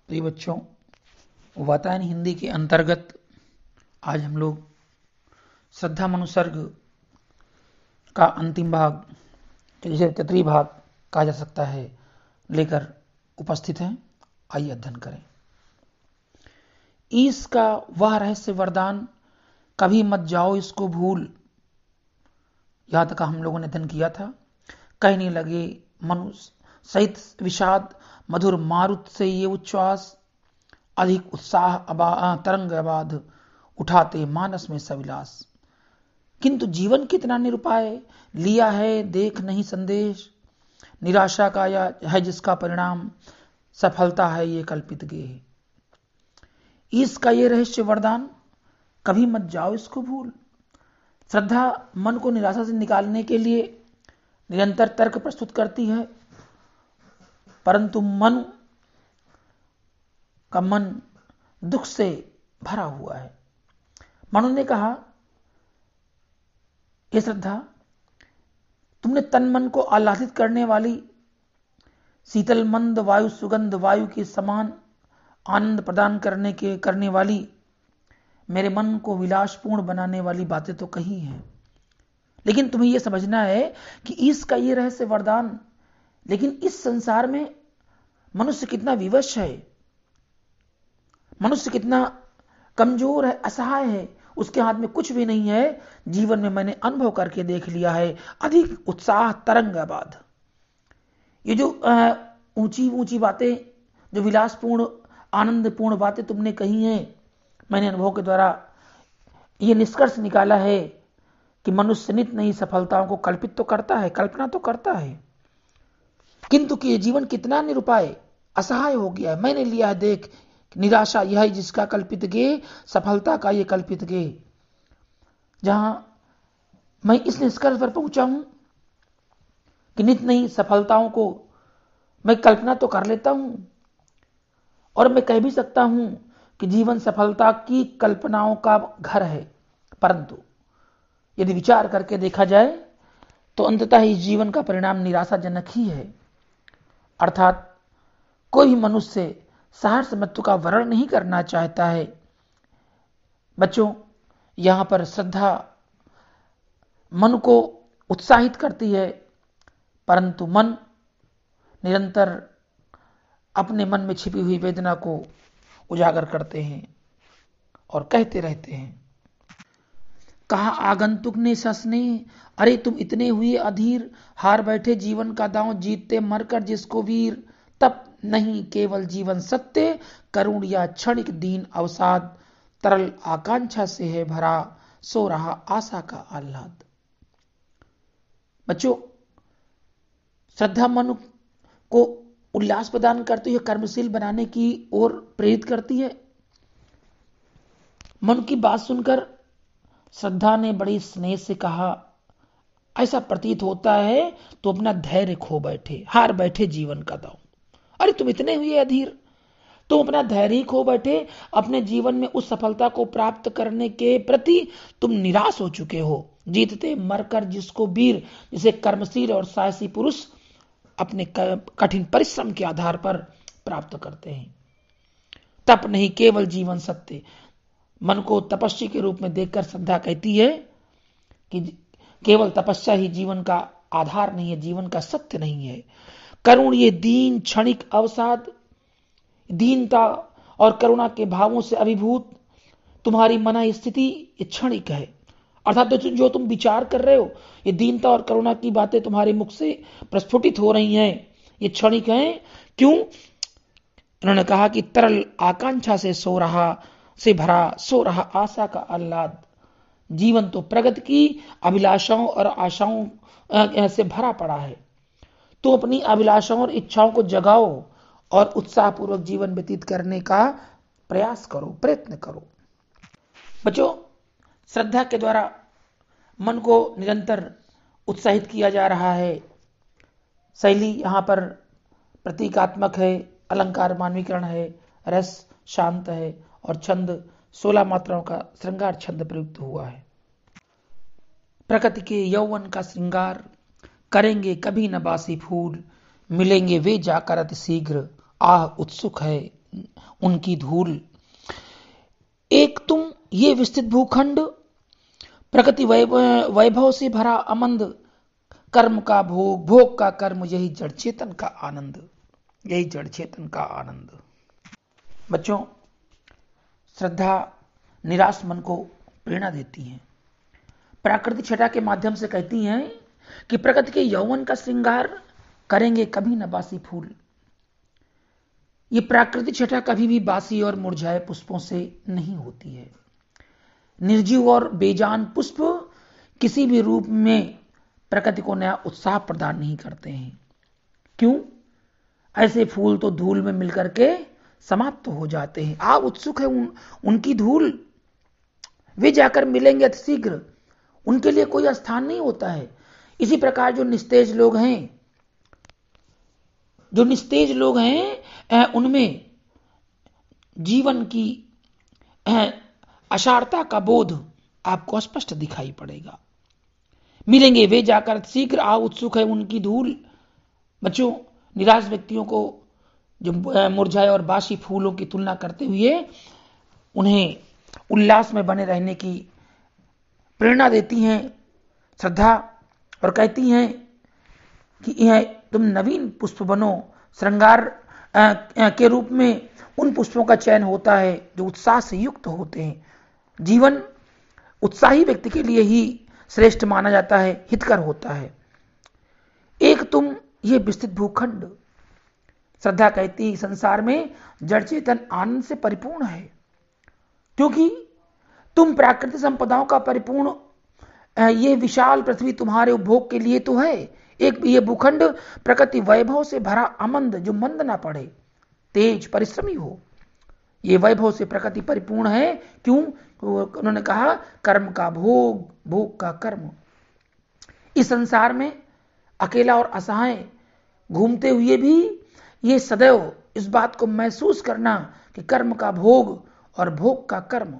प्रिय बच्चों, वातायन हिंदी के अंतर्गत आज हम लोग श्रद्धा मनुसर्ग का अंतिम भाग, जिसे तृतीय भाग कहा जा सकता है, लेकर उपस्थित हैं। आइए अध्ययन करें। ईश का वह रहस्य वरदान, कभी मत जाओ इसको भूल, यहां तक हम लोगों ने अध्ययन किया था। कहने लगे मनुष्य सहित विषाद, मधुर मारुत से ये उच्छ्वास, अधिक उत्साह तरंग आबाद, उठाते मानस में सविलास। किंतु जीवन कितना निरुपाय, लिया है देख नहीं संदेश, निराशा का या है जिसका परिणाम, सफलता है ये कल्पित गेह। इसका ये रहस्य वरदान, कभी मत जाओ इसको भूल। श्रद्धा मन को निराशा से निकालने के लिए निरंतर तर्क प्रस्तुत करती है, परंतु मन दुख से भरा हुआ है। मनु ने कहा, हे श्रद्धा, तुमने तन मन को आह्लादित करने वाली, शीतल मंद वायु सुगंध वायु के समान आनंद प्रदान करने वाली, मेरे मन को विलासपूर्ण बनाने वाली बातें तो कही हैं, लेकिन तुम्हें यह समझना है कि इसका ये रहस्य वरदान, लेकिन इस संसार में मनुष्य कितना विवश है, मनुष्य कितना कमजोर है, असहाय है, उसके हाथ में कुछ भी नहीं है। जीवन में मैंने अनुभव करके देख लिया है। अधिक उत्साह तरंग आबाद, ये जो ऊंची ऊंची बातें, जो विलासपूर्ण आनंदपूर्ण बातें तुमने कही हैं, मैंने अनुभव के द्वारा ये निष्कर्ष निकाला है कि मनुष्य नित नई सफलताओं को कल्पित तो करता है, कल्पना तो करता है, किंतु कि ये जीवन कितना निरुपाय, असहाय हो गया है। मैंने लिया है देख, निराशा यह जिसका कल्पित गे, सफलता का ये कल्पित गे। जहां मैं इस निष्कर्ष पर पहुंचा हूं कि नित नई सफलताओं को मैं कल्पना तो कर लेता हूं, और मैं कह भी सकता हूं कि जीवन सफलता की कल्पनाओं का घर है, परंतु यदि विचार करके देखा जाए तो अंततः इस जीवन का परिणाम निराशाजनक ही है। अर्थात कोई भी मनुष्य सहर्ष मृत्यु का वर्ण नहीं करना चाहता है। बच्चों, यहां पर श्रद्धा मन को उत्साहित करती है, परंतु मन निरंतर अपने मन में छिपी हुई वेदना को उजागर करते हैं और कहते रहते हैं। कहा आगंतुक ने ससने, अरे तुम इतने हुए अधीर, हार बैठे जीवन का दांव, जीतते मरकर जिसको वीर। तब नहीं केवल जीवन सत्य, करुण या क्षणिक दीन अवसाद, तरल आकांक्षा से है भरा, सो रहा आशा का आह्लाद। बच्चों, श्रद्धा मन को उल्लास प्रदान करती है, कर्मशील बनाने की ओर प्रेरित करती है। मन की बात सुनकर श्रद्धा ने बड़ी स्नेह से कहा, ऐसा प्रतीत होता है तो अपना धैर्य खो बैठे, हार बैठे जीवन का दांव। अरे तुम इतने हुए अधीर, तुम अपना धैर्य खो बैठे, अपने जीवन में उस सफलता को प्राप्त करने के प्रति तुम निराश हो चुके हो। जीतते मरकर जिसको वीर, जिसे कर्मशील और साहसी पुरुष अपने कठिन परिश्रम के आधार पर प्राप्त करते हैं। तप नहीं केवल जीवन सत्य। मन को तपस्वी के रूप में देखकर श्रद्धा कहती है कि केवल तपस्या ही जीवन का आधार नहीं है, जीवन का सत्य नहीं है। करुण ये दीन क्षणिक अवसाद, दीनता और करुणा के भावों से अभिभूत तुम्हारी मना स्थिति ये क्षणिक है। अर्थात जो तुम विचार कर रहे हो, ये दीनता और करुणा की बातें तुम्हारे मुख से प्रस्फुटित हो रही हैं, ये क्षणिक हैं। क्यों? उन्होंने कहा कि तरल आकांक्षा से भरा, सो रहा आशा का आह्लाद। जीवन तो प्रगति की अभिलाषाओं और आशाओं से भरा पड़ा है। तो अपनी अभिलाषाओं और इच्छाओं को जगाओ और उत्साहपूर्वक जीवन व्यतीत करने का प्रयास करो, प्रयत्न करो। बच्चों, श्रद्धा के द्वारा मन को निरंतर उत्साहित किया जा रहा है। शैली यहां पर प्रतीकात्मक है, अलंकार मानवीकरण है, रस शांत है और छंद 16 मात्राओं का श्रृंगार छंद प्रयुक्त हुआ है। प्रकृति के यौवन का श्रृंगार, करेंगे कभी न बासी फूल, मिलेंगे वे जाकर अति शीघ्र, आह उत्सुक है उनकी धूल। एक तुम ये विस्तृत भूखंड, प्रकृति वैभव से भरा अमंद, कर्म का भोग, भोग का कर्म, यही जड़ चेतन का आनंद, यही जड़ चेतन का आनंद। बच्चों, श्रद्धा निराश मन को प्रेरणा देती है। प्राकृतिक छटा के माध्यम से कहती हैं कि प्रकृति के यौवन का श्रृंगार करेंगे कभी न बासी फूल। ये प्राकृतिक छटा कभी भी बासी और मुरझाए पुष्पों से नहीं होती है। निर्जीव और बेजान पुष्प किसी भी रूप में प्रकृति को नया उत्साह प्रदान नहीं करते हैं। क्यों? ऐसे फूल तो धूल में मिलकर के समाप्त हो जाते हैं। आप उत्सुक है उनकी धूल, वे जाकर मिलेंगे अति शीघ्र, उनके लिए कोई स्थान नहीं होता है। इसी प्रकार जो निस्तेज लोग हैं उनमें जीवन की असारता का बोध आपको स्पष्ट दिखाई पड़ेगा। मिलेंगे वे जाकर शीघ्र, आ उत्सुक है उनकी धूल। बच्चों, निराश व्यक्तियों को जो मुरझाए और बासी फूलों की तुलना करते हुए उन्हें उल्लास में बने रहने की प्रेरणा देती हैं श्रद्धा, और कहती हैं कि यह तुम नवीन पुष्प बनो। श्रृंगार के रूप में उन पुष्पों का चयन होता है जो उत्साह से युक्त होते हैं। जीवन उत्साही व्यक्ति के लिए ही श्रेष्ठ माना जाता है, हितकर होता है। एक तुम ये विस्तृत भूखंड, श्रद्धा कहती है संसार में जड़ चेतन आनंद से परिपूर्ण है, क्योंकि तुम प्राकृतिक संपदाओं का परिपूर्ण ये विशाल पृथ्वी तुम्हारे उपभोग के लिए तो है। एक ये भूखंड प्रकृति वैभव से भरा अमंद, जो मंद ना पड़े, तेज परिश्रमी हो। ये वैभव से प्रकृति परिपूर्ण है। क्यों? उन्होंने कहा कर्म का भोग, भोग का कर्म। इस संसार में अकेला और असहाय घूमते हुए भी ये सदैव इस बात को महसूस करना कि कर्म का भोग और भोग का कर्म,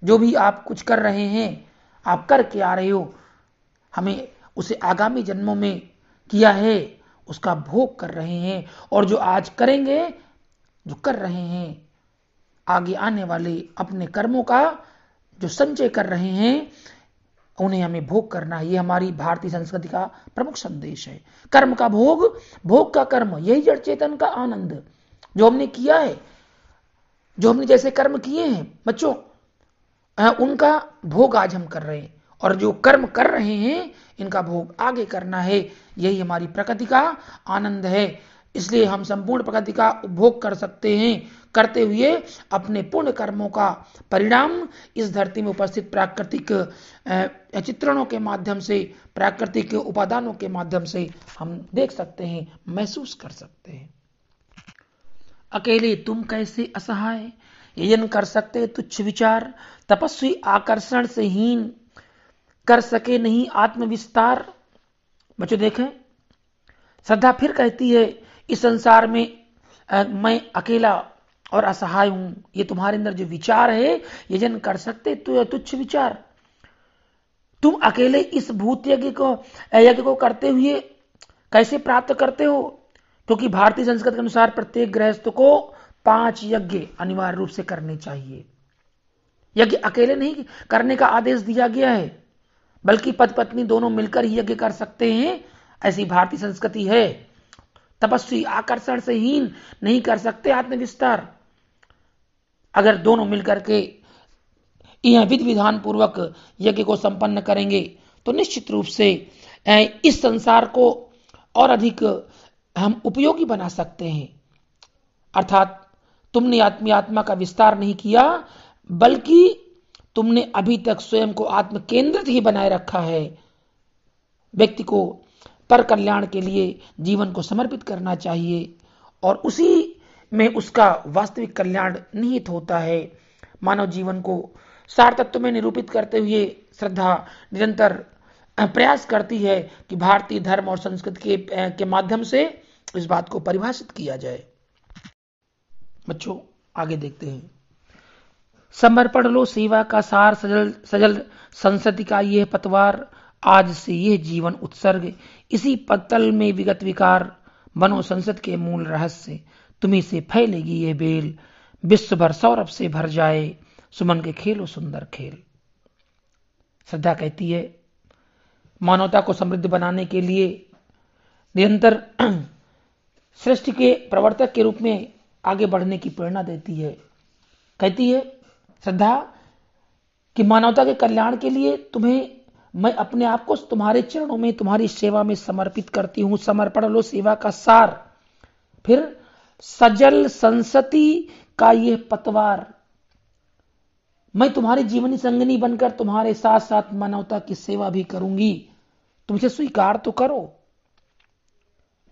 जो भी आप कुछ कर रहे हैं, आप करके आ रहे हो, हमें उसे आगामी जन्मों में किया है उसका भोग कर रहे हैं, और जो आज करेंगे, जो कर रहे हैं, आगे आने वाले अपने कर्मों का जो संचय कर रहे हैं, उन्हें हमें भोग करना है। ये हमारी भारतीय संस्कृति का प्रमुख संदेश है। कर्म का भोग, भोग का कर्म, यही जड़ चेतन का आनंद। जो हमने किया है, जो हमने जैसे कर्म किए हैं बच्चों, उनका भोग आज हम कर रहे हैं, और जो कर्म कर रहे हैं इनका भोग आगे करना है। यही हमारी प्रकृति का आनंद है। इसलिए हम संपूर्ण प्रकृति का उपभोग कर सकते हैं, करते हुए अपने पुण्य कर्मों का परिणाम इस धरती में उपस्थित प्राकृतिक चित्रणों के माध्यम से, प्राकृतिक उपादानों के माध्यम से हम देख सकते हैं, महसूस कर सकते हैं। अकेले तुम कैसे असहाय, यजन कर सकते तुच्छ विचार, तपस्वी आकर्षण से हीन, कर सके नहीं आत्मविस्तार। बच्चों देखें, श्रद्धा फिर कहती है इस संसार में मैं अकेला और असहाय हूं। ये तुम्हारे अंदर जो विचार है, यजन कर सकते तो तुच्छ विचार, तुम अकेले इस भूत यज्ञ को करते हुए कैसे प्राप्त करते हो? क्योंकि भारतीय संस्कृति के अनुसार प्रत्येक गृहस्थ को 5 यज्ञ अनिवार्य रूप से करने चाहिए। यज्ञ अकेले नहीं करने का आदेश दिया गया है, बल्कि पति पत्नी दोनों मिलकर ही यज्ञ कर सकते हैं, ऐसी भारतीय संस्कृति है। तपस्वी आकर्षण से हीन नहीं कर सकते आत्मविस्तार। अगर दोनों मिलकर के यह विधि विधान पूर्वक यज्ञ को संपन्न करेंगे तो निश्चित रूप से इस संसार को और अधिक हम उपयोगी बना सकते हैं। अर्थात तुमने आत्मा का विस्तार नहीं किया, बल्कि तुमने अभी तक स्वयं को आत्म केंद्रित ही बनाए रखा है। व्यक्ति को पर कल्याण के लिए जीवन को समर्पित करना चाहिए, और उसी में उसका वास्तविक कल्याण निहित होता है। मानव जीवन को सार तत्व में निरूपित करते हुए श्रद्धा निरंतर प्रयास करती है कि भारतीय धर्म और संस्कृति के माध्यम से इस बात को परिभाषित किया जाए। बच्चों आगे देखते हैं। समर्पण लो सेवा का सार, सजल संस्कृति का यह पतवार, आज से यह जीवन उत्सर्ग, इसी पत्तल में विगत विकार, बनो संसद के मूल रहस्य। तुम्ही से फैलेगी ये बेल, विश्व भर सौरभ से भर जाए, सुमन के खेलो सुंदर खेल। श्रद्धा कहती है मानवता को समृद्ध बनाने के लिए निरंतर सृष्टि के प्रवर्तक के रूप में आगे बढ़ने की प्रेरणा देती है। कहती है श्रद्धा कि मानवता के कल्याण के लिए मैं अपने आप को तुम्हारे चरणों में, तुम्हारी सेवा में समर्पित करती हूं। समर्पण लो सेवा का सार। फिर सजल संसति का यह पतवार, मैं तुम्हारी जीवनी संगनी बनकर तुम्हारे साथ साथ मानवता की सेवा भी करूंगी, तुमसे स्वीकार तो करो।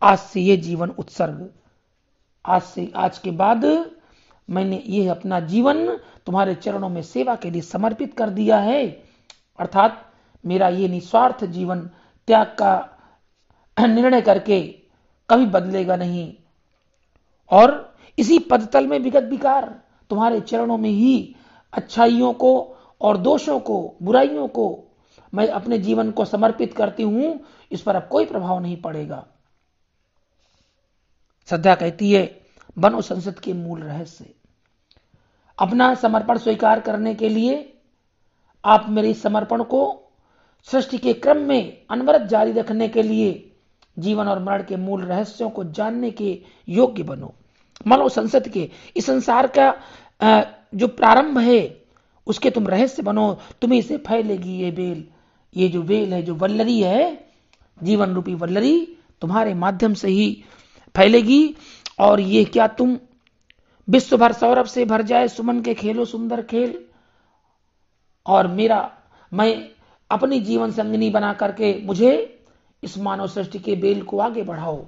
आज से ये जीवन उत्सर्ग, आज के बाद मैंने ये अपना जीवन तुम्हारे चरणों में सेवा के लिए समर्पित कर दिया है। अर्थात मेरा ये निस्वार्थ जीवन त्याग का निर्णय करके कभी बदलेगा नहीं, और इसी पदतल में विगत विकार तुम्हारे चरणों में ही अच्छाइयों को और दोषों को, बुराइयों को मैं अपने जीवन को समर्पित करती हूं। इस पर अब कोई प्रभाव नहीं पड़ेगा। श्रद्धा कहती है बनो संसद के मूल रहस्य। अपना समर्पण स्वीकार करने के लिए आप मेरे इस समर्पण को सृष्टि के क्रम में अनवरत जारी रखने के लिए जीवन और मरण के मूल रहस्यों को जानने के योग्य बनो। मानो संसद के इस संसार का जो प्रारंभ है उसके तुम रहस्य बनो। तुम्हें से फैलेगी ये बेल, ये जो बेल है, जो वल्लरी है, जीवन रूपी वल्लरी तुम्हारे माध्यम से ही फैलेगी। और ये क्या तुम विश्व भर सौरभ से भर जाए, सुमन के खेलो सुंदर खेल। और मैं अपनी जीवन संगनी बना करके मुझे इस मानव सृष्टि के बेल को आगे बढ़ाओ।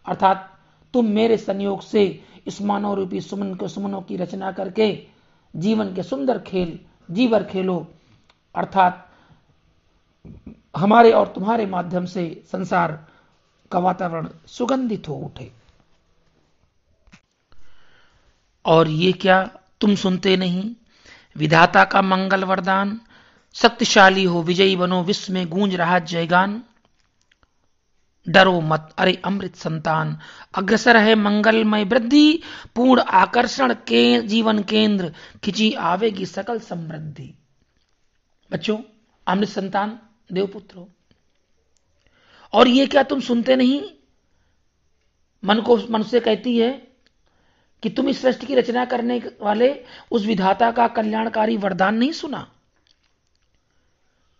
अर्थात तुम मेरे संयोग से इस मानव रूपी सुमनों की रचना करके जीवन के सुंदर खेल जीवर खेलो। अर्थात हमारे और तुम्हारे माध्यम से संसार का वातावरण सुगंधित हो उठे। और ये क्या तुम सुनते नहीं, विधाता का मंगल वरदान, शक्तिशाली हो विजयी बनो, विश्व में गूंज रहा जयगान। डरो मत अरे अमृत संतान, अग्रसर है मंगलमय वृद्धि, पूर्ण आकर्षण के जीवन केंद्र, खिंची आवेगी सकल समृद्धि। बच्चों, अमृत संतान देवपुत्र, और ये क्या तुम सुनते नहीं, मन से कहती है कि तुम इस सृष्टि की रचना करने वाले उस विधाता का कल्याणकारी वरदान नहीं सुना।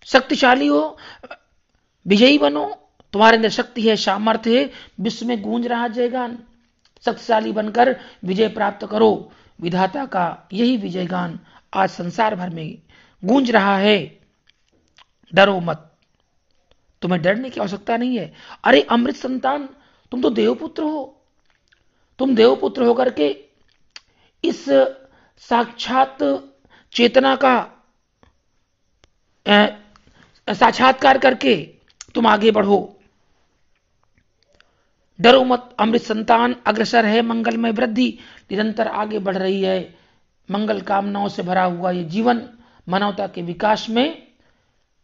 शक्तिशाली हो विजयी बनो, तुम्हारे अंदर शक्ति है, सामर्थ्य है, विश्व में गूंज रहा जयगान। शक्तिशाली बनकर विजय प्राप्त करो। विधाता का यही विजयगान आज संसार भर में गूंज रहा है। डरो मत, तुम्हें डरने की आवश्यकता नहीं है। अरे अमृत संतान, तुम तो देवपुत्र हो। तुम देवपुत्र होकर के इस साक्षात चेतना का साक्षात्कार करके तुम आगे बढ़ो। डरो मत अमृत संतान, अग्रसर है मंगलमय वृद्धि, निरंतर आगे बढ़ रही है मंगल कामनाओं से भरा हुआ ये जीवन। मानवता के विकास में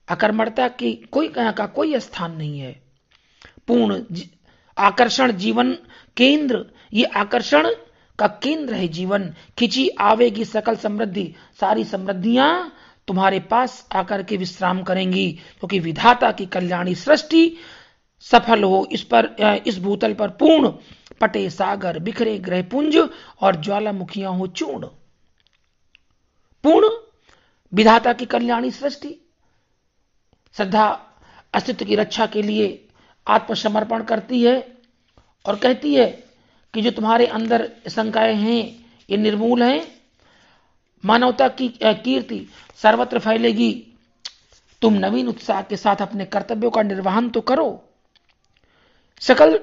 अकर्मणता की कोई स्थान नहीं है। पूर्ण आकर्षण जीवन केंद्र, ये आकर्षण का केंद्र है जीवन। खिंची आवेगी सकल समृद्धि, सारी समृद्धियां तुम्हारे पास आकर के विश्राम करेंगी, क्योंकि विधाता की कल्याणी सृष्टि सफल हो। इस भूतल पर पूर्ण पटे सागर, बिखरे ग्रहपुंज और ज्वालामुखियां हो चूर्ण। पूर्ण विधाता की कल्याणी सृष्टि श्रद्धा अस्तित्व की रक्षा के लिए आत्मसमर्पण करती है और कहती है कि जो तुम्हारे अंदर शंकाएं हैं ये निर्मूल हैं। मानवता की कीर्ति सर्वत्र फैलेगी। तुम नवीन उत्साह के साथ अपने कर्तव्यों का निर्वहन तो करो। सकल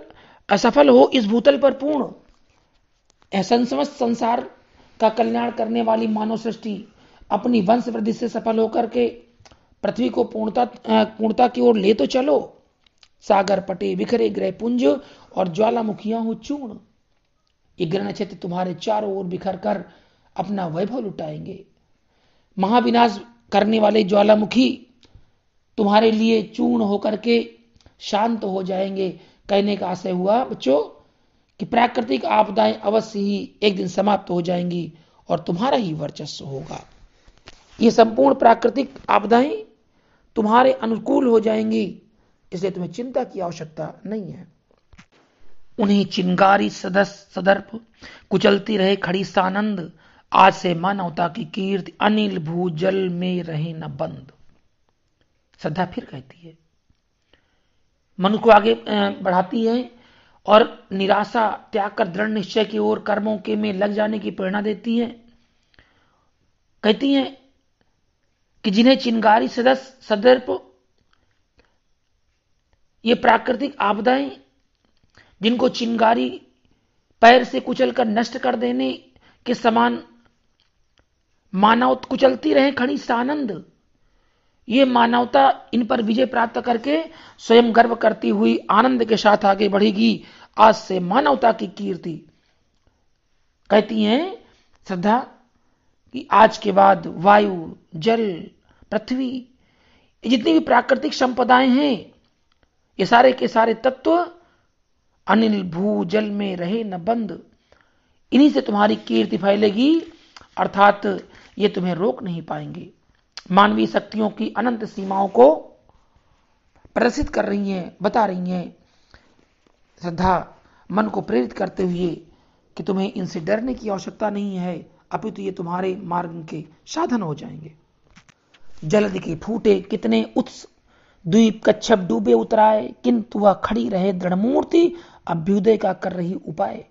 असफल हो इस भूतल पर पूर्ण समस्त संसार का कल्याण करने वाली मानव सृष्टि अपनी वंश वृद्धि से सफल होकर के पृथ्वी को पूर्णता की ओर ले तो चलो। सागर पटे बिखरे ग्रहपुंज और ज्वालामुखियां हो चूर्ण। ये ग्रह नक्षत्र तुम्हारे चारों ओर बिखर कर अपना वैभव लुटाएंगे। महाविनाश करने वाले ज्वालामुखी तुम्हारे लिए चूर्ण होकर के शांत हो जाएंगे। कहने का आशय हुआ बच्चों कि प्राकृतिक आपदाएं अवश्य ही एक दिन समाप्त हो जाएंगी और तुम्हारा ही वर्चस्व होगा। ये संपूर्ण प्राकृतिक आपदाएं तुम्हारे अनुकूल हो जाएंगी, इसलिए तुम्हें चिंता की आवश्यकता नहीं है। उन्हें चिंगारी सदर्प कुचलती रहे खड़ी सानंद, आज से मानवता की कीर्ति अनिल भूजल में रहे न बंद। श्रद्धा फिर कहती है, मनुष्य को आगे बढ़ाती है और निराशा त्याग कर दृढ़ निश्चय की ओर कर्मों के में लग जाने की प्रेरणा देती है। कहती है कि जिन्हें चिंगारी सदर्प, ये प्राकृतिक आपदाएं जिनको चिंगारी पैर से कुचलकर नष्ट कर देने के समान मानव कुचलती रहे खड़ी सानंद, ये मानवता इन पर विजय प्राप्त करके स्वयं गर्व करती हुई आनंद के साथ आगे बढ़ेगी। आज से मानवता की कीर्ति, कहती हैं श्रद्धा, कि आज के बाद वायु, जल, पृथ्वी, जितनी भी प्राकृतिक संपदाएं हैं, ये सारे के सारे तत्व अनिल भू जल में रहे न बंद, इन्हीं से तुम्हारी कीर्ति फैलेगी, अर्थात ये तुम्हें रोक नहीं पाएंगे। मानवीय शक्तियों की अनंत सीमाओं को प्रदर्शित कर रही हैं, बता रही हैं श्रद्धा, मन को प्रेरित करते हुए कि तुम्हें इनसे डरने की आवश्यकता नहीं है, अपितु ये तुम्हारे मार्ग के साधन हो जाएंगे। जलद के फूटे कितने उत्स, द्वीप कच्छप डूबे उतराए, किंतु वह खड़ी रहे दृढ़ मूर्ति, अभ्युदय का कर रही उपाय।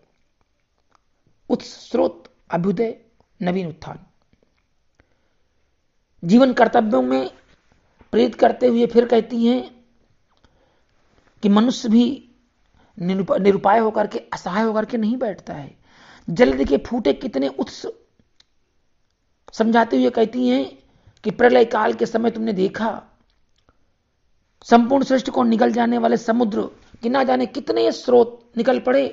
उत्स स्रोत, अभ्युदय, नवीन उत्थान। जीवन कर्तव्यों में प्रेरित करते हुए फिर कहती हैं कि मनुष्य भी निरुपाय होकर के, असहाय होकर के नहीं बैठता है। जलद के फूटे कितने उत्स, समझाते हुए कहती हैं कि प्रलय काल के समय तुमने देखा संपूर्ण सृष्टि को निगल जाने वाले समुद्र कि ना जाने कितने स्रोत निकल पड़े।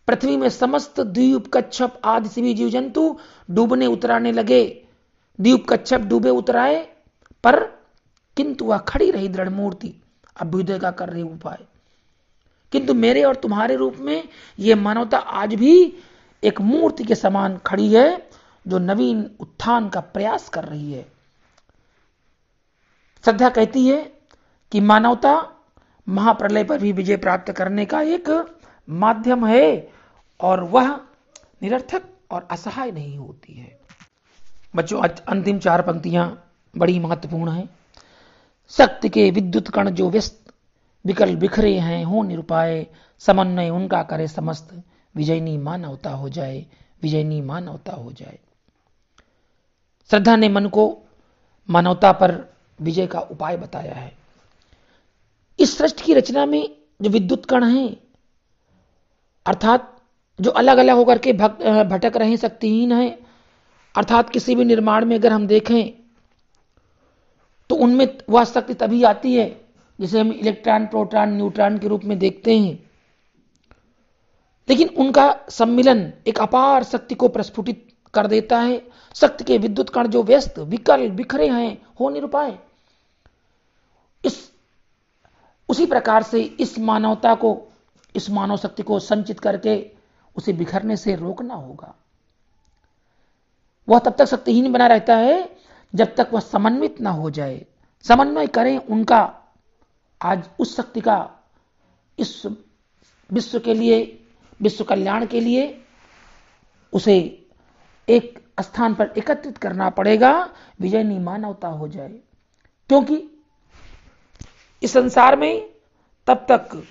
पृथ्वी में समस्त द्वीप कच्छप आदि सभी जीव जंतु डूबने उतराने लगे। द्वीप कच्छप डूबे उतराए, पर किंतु वह खड़ी रही दृढ़ मूर्ति, अभ्युदय का कर रही उपाय। किंतु मेरे और तुम्हारे रूप में यह मानवता आज भी एक मूर्ति के समान खड़ी है, जो नवीन उत्थान का प्रयास कर रही है। श्रद्धा कहती है कि मानवता महाप्रलय पर भी विजय प्राप्त करने का एक माध्यम है, और वह निरर्थक और असहाय नहीं होती है। बच्चों, अंतिम 4 पंक्तियां बड़ी महत्वपूर्ण हैं। शक्ति के विद्युत कण जो व्यस्त विकल बिखरे हैं, हो निरुपाय, समन्वय उनका करे समस्त, विजयनी मानवता हो जाए, विजयनी मानवता हो जाए। श्रद्धा ने मन को मानवता पर विजय का उपाय बताया है। इस सृष्टि की रचना में जो विद्युत कण हैं, अर्थात जो अलग अलग होकर के भटक रहे, शक्तिहीन हैं, अर्थात किसी भी निर्माण में अगर हम देखें तो उनमें वह शक्ति तभी आती है जिसे हम इलेक्ट्रॉन, प्रोटॉन, न्यूट्रॉन के रूप में देखते हैं, लेकिन उनका सम्मिलन एक अपार शक्ति को प्रस्फुटित कर देता है। शक्ति के विद्युत कण जो व्यस्त विकल बिखरे हैं, हो निरुपाय। उसी प्रकार से इस मानवता को, इस मानव शक्ति को संचित करके उसे बिखरने से रोकना होगा। वह तब तक शक्तिहीन बना रहता है जब तक वह समन्वित ना हो जाए। समन्वय करें उनका, आज उस शक्ति का इस विश्व के लिए, विश्व कल्याण के लिए उसे एक स्थान पर एकत्रित करना पड़ेगा, विजयनी मानवता हो जाए। क्योंकि इस संसार में तब तक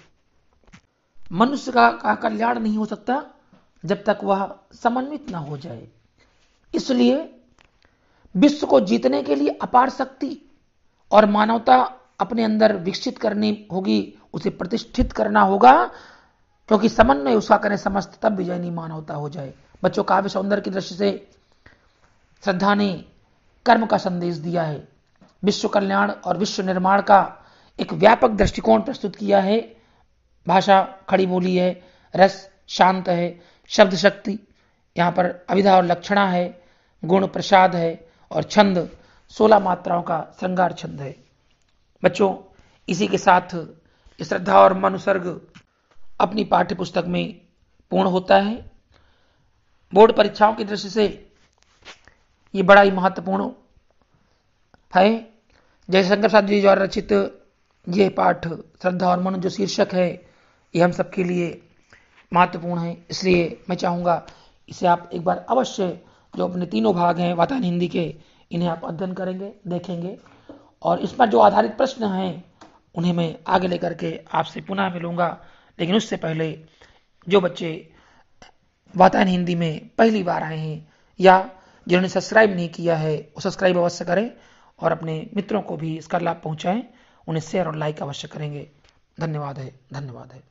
मनुष्य का कल्याण नहीं हो सकता जब तक वह समन्वित ना हो जाए। इसलिए विश्व को जीतने के लिए अपार शक्ति और मानवता अपने अंदर विकसित करनी होगी, उसे प्रतिष्ठित करना होगा, क्योंकि समन्वय उसका करें समस्त, तब विजयनी मानवता हो जाए। बच्चों, काव्य सौंदर्य की दृष्टि से श्रद्धा ने कर्म का संदेश दिया है, विश्व कल्याण और विश्व निर्माण का एक व्यापक दृष्टिकोण प्रस्तुत किया है। भाषा खड़ी बोली है, रस शांत है, शब्द शक्ति यहां पर अभिधा और लक्षणा है, गुण प्रसाद है, और छंद 16 मात्राओं का श्रृंगार छंद है। बच्चों, इसी के साथ श्रद्धा और मनुसर्ग अपनी पाठ्य पुस्तक में पूर्ण होता है। बोर्ड परीक्षाओं की दृष्टि से ये बड़ा ही महत्वपूर्ण है। जयशंकर प्रसाद जी द्वारा रचित ये पाठ श्रद्धा और मन जो शीर्षक है, ये हम सबके लिए महत्वपूर्ण है। इसलिए मैं चाहूंगा इसे आप एक बार अवश्य, जो अपने तीनों भाग हैं वातायन हिंदी के, इन्हें आप अध्ययन करेंगे, देखेंगे, और इस पर जो आधारित प्रश्न हैं उन्हें मैं आगे लेकर के आपसे पुनः मिलूंगा। लेकिन उससे पहले जो बच्चे वातायन हिंदी में पहली बार आए हैं या जिन्होंने सब्सक्राइब नहीं किया है, वो सब्सक्राइब अवश्य करें और अपने मित्रों को भी इसका लाभ पहुंचाएं, उन्हें शेयर और लाइक अवश्य करेंगे। धन्यवाद है, धन्यवाद है।